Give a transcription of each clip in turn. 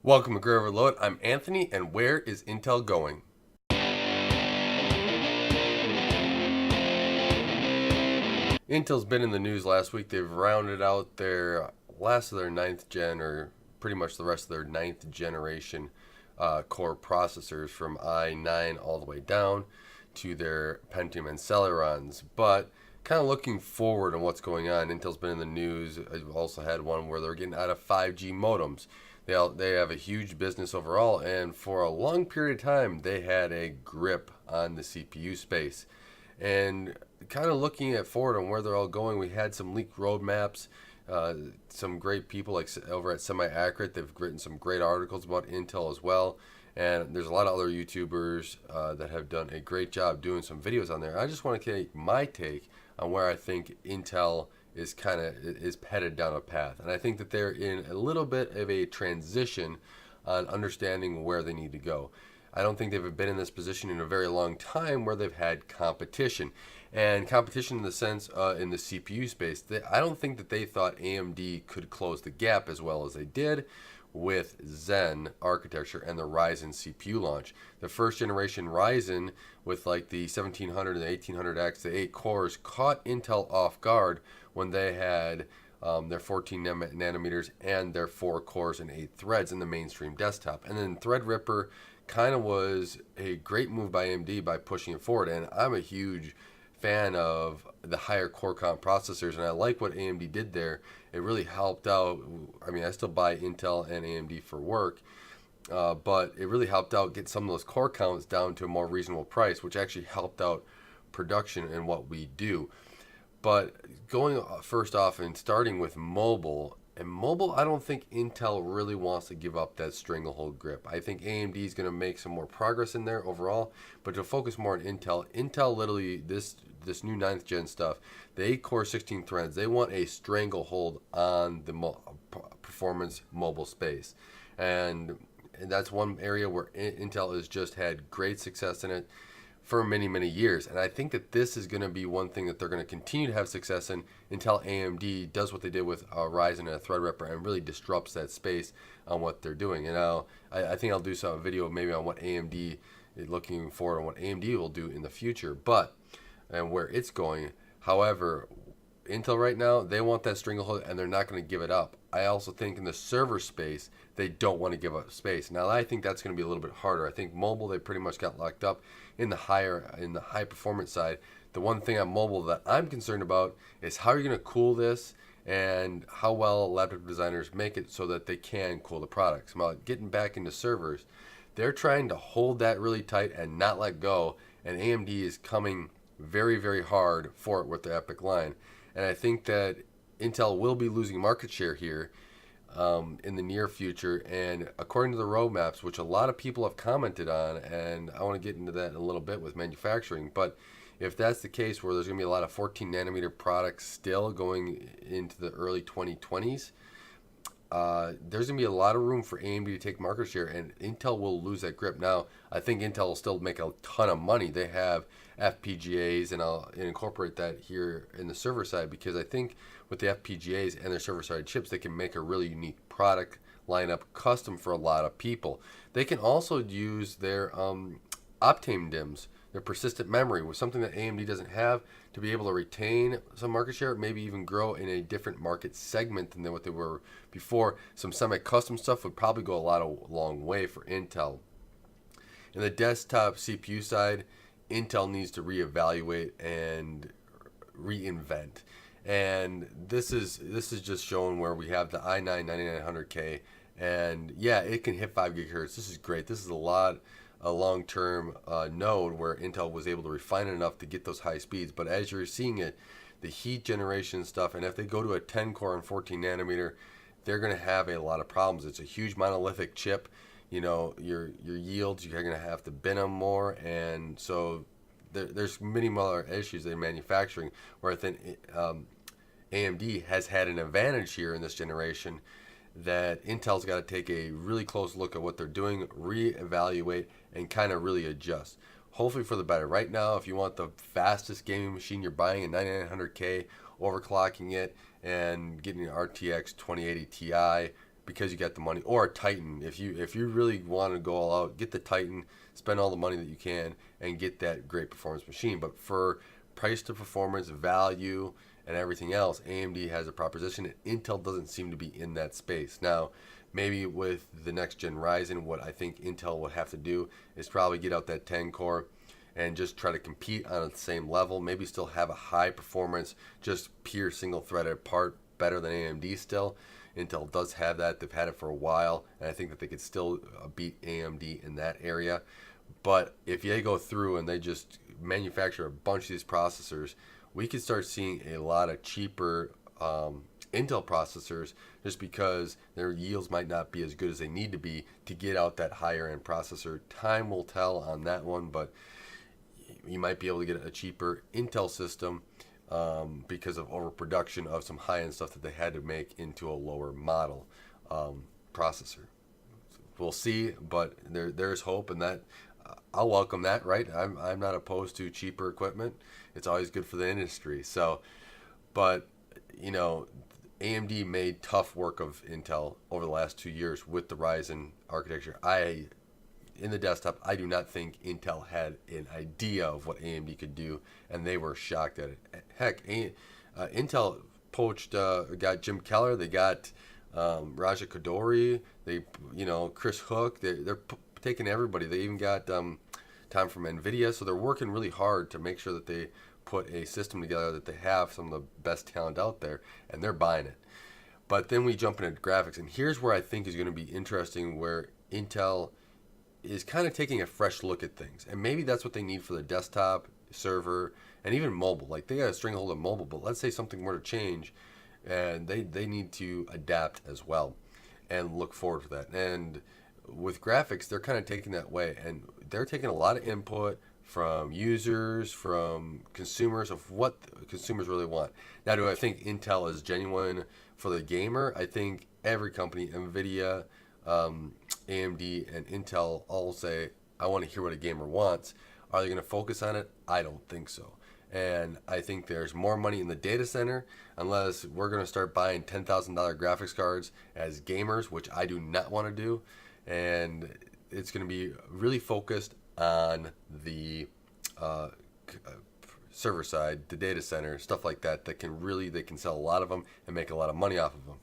Welcome to Gray Overload. I'm Anthony, and where is Intel going? Intel's been in the news last week. They've rounded out their last of their ninth gen, or pretty much the rest of their ninth generation core processors from i9 all the way down to their Pentium and Celerons. But kind of looking forward on what's going on, Intel's been in the news. I've also had one where they're getting out of 5G modems. They have a huge business overall, and for a long period of time, they had a grip on the CPU space. And kind of looking at forward on where they're all going, we had some leaked roadmaps. Some great people like over at Semi Accurate. They've written some great articles about Intel as well. And there's a lot of other YouTubers that have done a great job doing some videos on there. I just want to take my take on where I think Intel is headed down a path, and I think that they're in a little bit of a transition on understanding where they need to go. I don't think they've been in this position in a very long time where they've had competition, and competition in the sense in the CPU space. I don't think that they thought AMD could close the gap as well as they did with Zen architecture and the Ryzen CPU launch. The first generation Ryzen with like the 1700 and the 1800X, the 8 cores, caught Intel off guard when they had their 14 nanometers and their 4 cores and 8 threads in the mainstream desktop. And then Threadripper kind of was a great move by AMD by pushing it forward. And I'm a huge fan of the higher core count processors, and I like what AMD did there. It really helped out. I mean, I still buy Intel and AMD for work, but it really helped out get some of those core counts down to a more reasonable price, which actually helped out production and what we do. But going first off and starting with mobile, I don't think Intel really wants to give up that stranglehold grip. I think AMD is going to make some more progress in there overall, but to focus more on Intel literally this new ninth gen stuff, the 8 core 16 threads, they want a stranglehold on the performance mobile space, and that's one area where Intel has just had great success in it for many, many years. And I think that this is going to be one thing that they're going to continue to have success in until AMD does what they did with Ryzen and a Threadripper and really disrupts that space on what they're doing. And I think I'll do some video maybe on what AMD is looking forward on what AMD will do in the future, and where it's going. However, Intel right now, they want that stranglehold and they're not going to give it up. I also think in the server space, they don't want to give up space. Now, I think that's going to be a little bit harder. I think mobile, they pretty much got locked up in the high performance side. The one thing on mobile that I'm concerned about is how you're going to cool this and how well laptop designers make it so that they can cool the products. Now, getting back into servers, they're trying to hold that really tight and not let go, and AMD is coming very, very hard for it with the EPYC line. And I think that Intel will be losing market share here in the near future. And according to the roadmaps, which a lot of people have commented on, and I want to get into that in a little bit with manufacturing, but if that's the case where there's going to be a lot of 14 nanometer products still going into the early 2020s, there's going to be a lot of room for AMD to take market share, and Intel will lose that grip. Now, I think Intel will still make a ton of money. They have FPGAs, and I'll incorporate that here in the server side, because I think with the FPGAs and their server side chips, they can make a really unique product lineup custom for a lot of people. They can also use their Optane DIMMs, their persistent memory, with something that AMD doesn't have, to be able to retain some market share, maybe even grow in a different market segment than what they were before. Some semi-custom stuff would probably go a long way for Intel. In the desktop CPU side, Intel needs to reevaluate and reinvent. And this is just showing where we have the i9 9900K, and yeah, it can hit 5 gigahertz. This is great. This is a long-term node where Intel was able to refine it enough to get those high speeds. But as you're seeing it, the heat generation stuff, and if they go to a 10 core and 14 nanometer, they're going to have a lot of problems. It's a huge monolithic chip. You know, your yields, you're going to have to bin them more, and so there's many more issues in manufacturing, where I think AMD has had an advantage here in this generation, that Intel's got to take a really close look at what they're doing, reevaluate, and kind of really adjust. Hopefully for the better. Right now, if you want the fastest gaming machine, you're buying a 9900K, overclocking it, and getting an RTX 2080 Ti because you got the money, or a Titan. If you really want to go all out, get the Titan, spend all the money that you can, and get that great performance machine. But for price to performance, value, and everything else, AMD has a proposition, and Intel doesn't seem to be in that space. Now, maybe with the next gen Ryzen, what I think Intel would have to do is probably get out that 10 core and just try to compete on the same level. Maybe still have a high performance, just pure single threaded part better than AMD still. Intel does have that. They've had it for a while, and I think that they could still beat AMD in that area. But if they go through and they just manufacture a bunch of these processors, we could start seeing a lot of cheaper Intel processors, just because their yields might not be as good as they need to be to get out that higher end processor. Time will tell on that one, but you might be able to get a cheaper Intel system because of overproduction of some high end stuff that they had to make into a lower model processor. We'll see, but there's hope, and that I'll welcome that. Right, I'm not opposed to cheaper equipment. It's always good for the industry. So, but you know, AMD made tough work of Intel over the last 2 years with the Ryzen architecture. In the desktop, I do not think Intel had an idea of what AMD could do, and they were shocked at it. Heck, Intel poached, got Jim Keller, they got Raja Koduri, Chris Hook. They're taking everybody. They even got Tom from NVIDIA, so they're working really hard to make sure that they put a system together that they have some of the best talent out there, and they're buying it. But then we jump into graphics, and here's where I think is going to be interesting, where Intel is kind of taking a fresh look at things. And maybe that's what they need for the desktop, server, and even mobile. Like, they got a stranglehold of mobile, but let's say something were to change, and they need to adapt as well and look forward to that. And with graphics, they're kind of taking that way, and they're taking a lot of input from users, from consumers, of what consumers really want. Now, do I think Intel is genuine for the gamer? I think every company, NVIDIA, AMD, and Intel, all say, I want to hear what a gamer wants. Are they going to focus on it? I don't think so. And I think there's more money in the data center, unless we're going to start buying $10,000 graphics cards as gamers, which I do not want to do. And it's going to be really focused on the server side, the data center, stuff like that, they can sell a lot of them and make a lot of money off of them.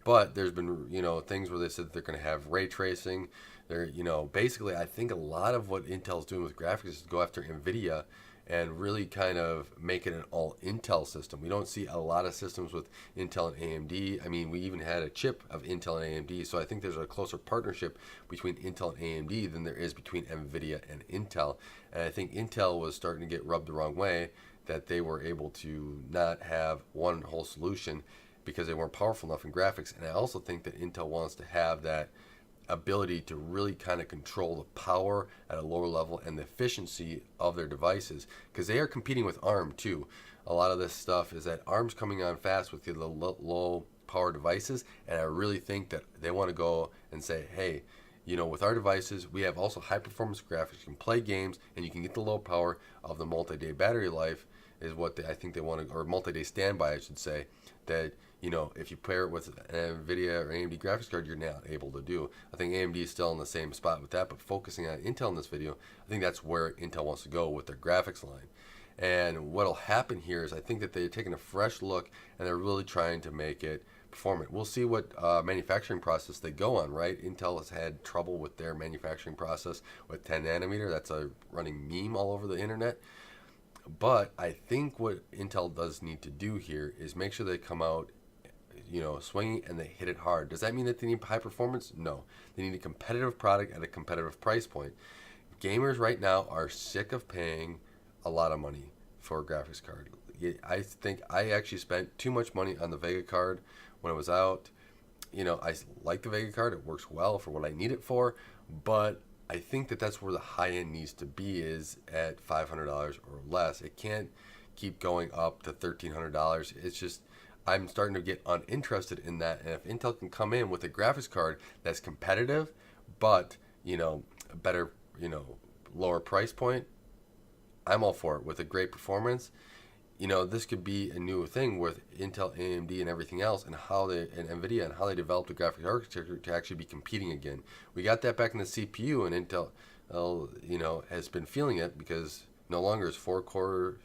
But there's been, things where they said they're going to have ray tracing. They're, basically, I think a lot of what Intel's doing with graphics is go after NVIDIA and really kind of make it an all Intel system. We don't see a lot of systems with Intel and AMD. I mean, we even had a chip of Intel and AMD, so I think there's a closer partnership between Intel and AMD than there is between NVIDIA and Intel. And I think Intel was starting to get rubbed the wrong way, that they were able to not have one whole solution because they weren't powerful enough in graphics. And I also think that Intel wants to have that ability to really kind of control the power at a lower level and the efficiency of their devices, because they are competing with ARM too. A lot of this stuff is that ARM's coming on fast with the low power devices, and I really think that they want to go and say, hey, with our devices, we have also high performance graphics. You can play games and you can get the low power of the multi-day battery life, is what I think they want to, or multi-day standby, I should say, that if you pair it with an NVIDIA or AMD graphics card, you're not able to do. I think AMD is still in the same spot with that, but focusing on Intel in this video, I think that's where Intel wants to go with their graphics line. And what'll happen here is I think that they're taking a fresh look and they're really trying to make it performant. We'll see what manufacturing process they go on, right? Intel has had trouble with their manufacturing process with 10 nanometer. That's a running meme all over the internet. But I think what Intel does need to do here is make sure they come out swinging and they hit it hard. Does that mean that they need high performance? No. They need a competitive product at a competitive price point. Gamers right now are sick of paying a lot of money for a graphics card. I think I actually spent too much money on the Vega card when it was out. I like the Vega card. It works well for what I need it for, but I think that that's where the high end needs to be, is at $500 or less. It can't keep going up to $1,300. It's just, I'm starting to get uninterested in that. And if Intel can come in with a graphics card that's competitive, but, better, lower price point, I'm all for it. With a great performance, this could be a new thing with Intel, AMD, and everything else, and NVIDIA and how they developed the graphics architecture to actually be competing again. We got that back in the CPU, and Intel, has been feeling it because no longer is 4 cores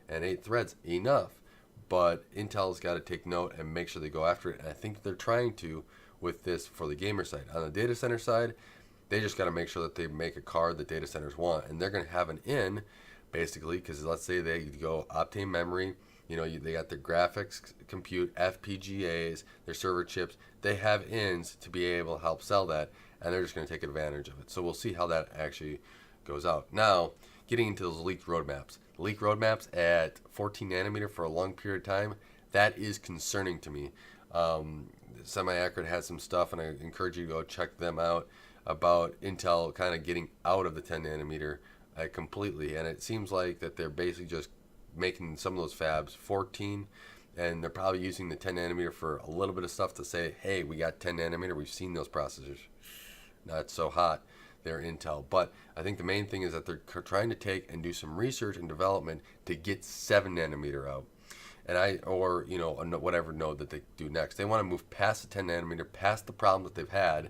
and 8 threads enough. But Intel's got to take note and make sure they go after it, and I think they're trying to with this for the gamer side. On the data center side, they just got to make sure that they make a card that data centers want, and they're going to have an in, basically, because let's say they go Optane memory, they got their graphics compute, FPGAs, their server chips. They have ins to be able to help sell that, and they're just going to take advantage of it. So we'll see how that actually goes out. Now, getting into those leaked roadmaps. Leaked roadmaps at 14 nanometer for a long period of time, that is concerning to me. Semi-Accurate has some stuff, and I encourage you to go check them out, about Intel kind of getting out of the 10 nanometer completely. And it seems like that they're basically just making some of those fabs 14, and they're probably using the 10 nanometer for a little bit of stuff to say, hey, we got 10 nanometer, we've seen those processors. Not so hot. They're Intel. But I think the main thing is that they're trying to take and do some research and development to get 7 nanometer out. Or whatever node that they do next. They want to move past the 10 nanometer, past the problems that they've had,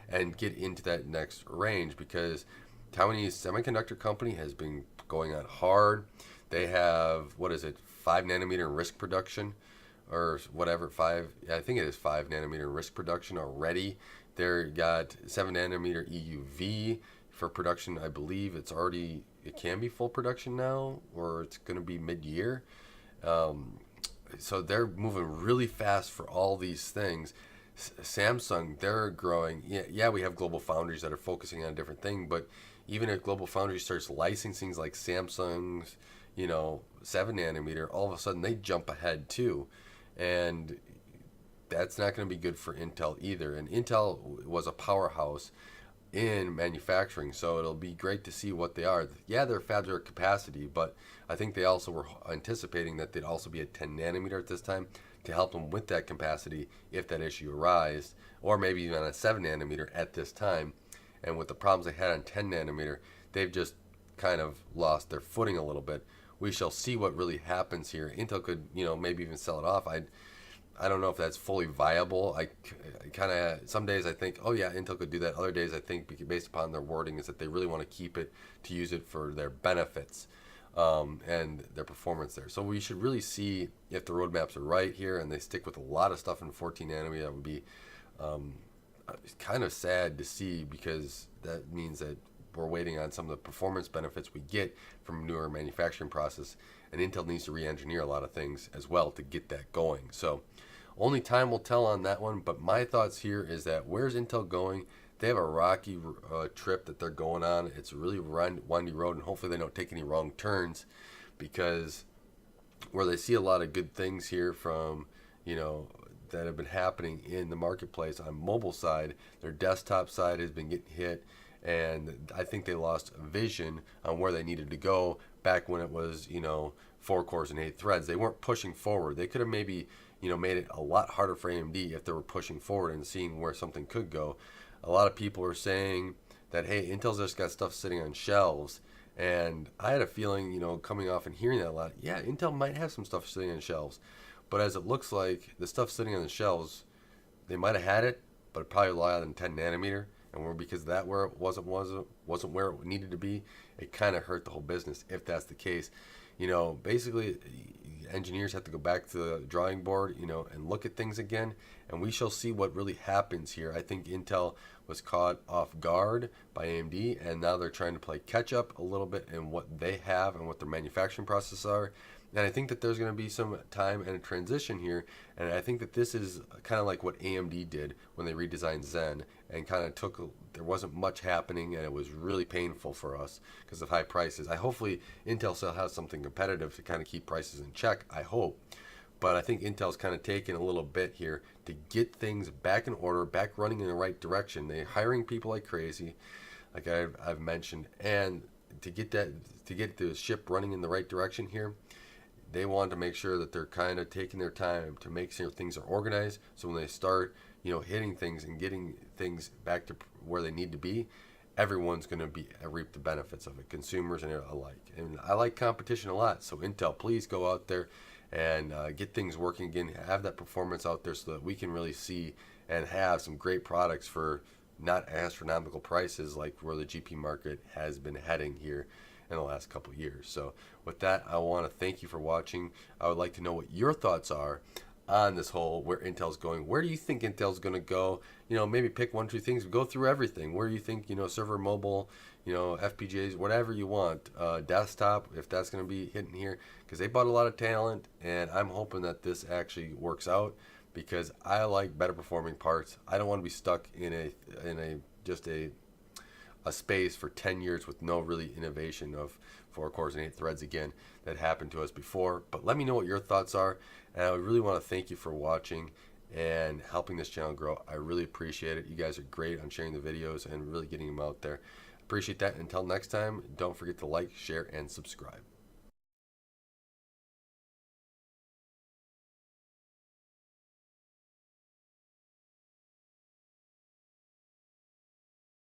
and get into that next range, because Taiwanese Semiconductor Company has been going on hard. They have, 5 nanometer in risk production, or whatever, I think it is 5 nanometer in risk production already. They've got 7 nanometer EUV for production. I believe it can be full production now, or it's going to be mid-year. So they're moving really fast for all these things. Samsung, they're growing. Yeah, we have Global Foundries that are focusing on a different thing, but even if Global Foundries starts licensing things like Samsung's, 7 nanometer, all of a sudden they jump ahead too. And that's not going to be good for Intel either. And Intel was a powerhouse in manufacturing, so it'll be great to see what they are. Yeah, their fabs are at capacity, but I think they also were anticipating that they'd also be at 10 nanometer at this time to help them with that capacity if that issue arises, or maybe even on a 7 nanometer at this time. And with the problems they had on 10 nanometer, they've just kind of lost their footing a little bit. We shall see what really happens here. Intel could, maybe even sell it off. I don't know if that's fully viable. I kind of, some days I think, oh yeah, Intel could do that. Other days I think, based upon their wording, is that they really want to keep it to use it for their benefits and their performance there. So we should really see if the roadmaps are right here, and they stick with a lot of stuff in 14 nanometer. That would be kind of sad to see, because that means that we're waiting on some of the performance benefits we get from newer manufacturing process, and Intel needs to re-engineer a lot of things as well to get that going. So only time will tell on that one, but my thoughts here is that where's Intel going? They have a rocky trip that they're going on. It's a really windy road, and hopefully they don't take any wrong turns, because where they see a lot of good things here from, that have been happening in the marketplace on mobile side, their desktop side has been getting hit, and I think they lost vision on where they needed to go back when it was, 4 cores and 8 threads. They weren't pushing forward. They could have maybe, made it a lot harder for AMD if they were pushing forward and seeing where something could go. A lot of people are saying that, hey, Intel's just got stuff sitting on shelves. And I had a feeling, coming off and hearing that a lot, yeah, Intel might have some stuff sitting on shelves. But as it looks like, the stuff sitting on the shelves, they might have had it, but it probably relied on 10 nanometer. And because that where it wasn't where it needed to be, it kind of hurt the whole business, if that's the case. Basically, engineers have to go back to the drawing board, and look at things again, and we shall see what really happens here. I think Intel was caught off guard by AMD, and now they're trying to play catch up a little bit in what they have and what their manufacturing processes are. And I think that there's going to be some time and a transition here, and I think that this is kind of like what AMD did when they redesigned Zen, and kind of there wasn't much happening, and it was really painful for us because of high prices. Hopefully Intel still has something competitive to kind of keep prices in check, I hope. But I think Intel's kind of taken a little bit here to get things back in order, back running in the right direction. They're hiring people like crazy, like I've mentioned, and to get the ship running in the right direction here, they want to make sure that they're kind of taking their time to make sure things are organized. So when they start, hitting things and getting things back to where they need to be, everyone's going to be reap the benefits of it, consumers and alike. And I like competition a lot. So Intel, please go out there and get things working again. Have that performance out there so that we can really see and have some great products for not astronomical prices like where the GP market has been heading here in the last couple of years. So with that, I want to thank you for watching. I would like to know what your thoughts are on this whole where Intel's going. Where do you think Intel's going to go? Maybe pick one or two things, go through everything. Where do you think, server, mobile, FPGAs, whatever you want, desktop, if that's going to be hitting here, because they bought a lot of talent, and I'm hoping that this actually works out because I like better performing parts. I don't want to be stuck in a space for 10 years with no really innovation of 4 cores and 8 threads again that happened to us before. But let me know what your thoughts are, and I really want to thank you for watching and helping this channel grow. I really appreciate it. You guys are great on sharing the videos and really getting them out there. Appreciate that. Until next time, don't forget to like, share, and subscribe.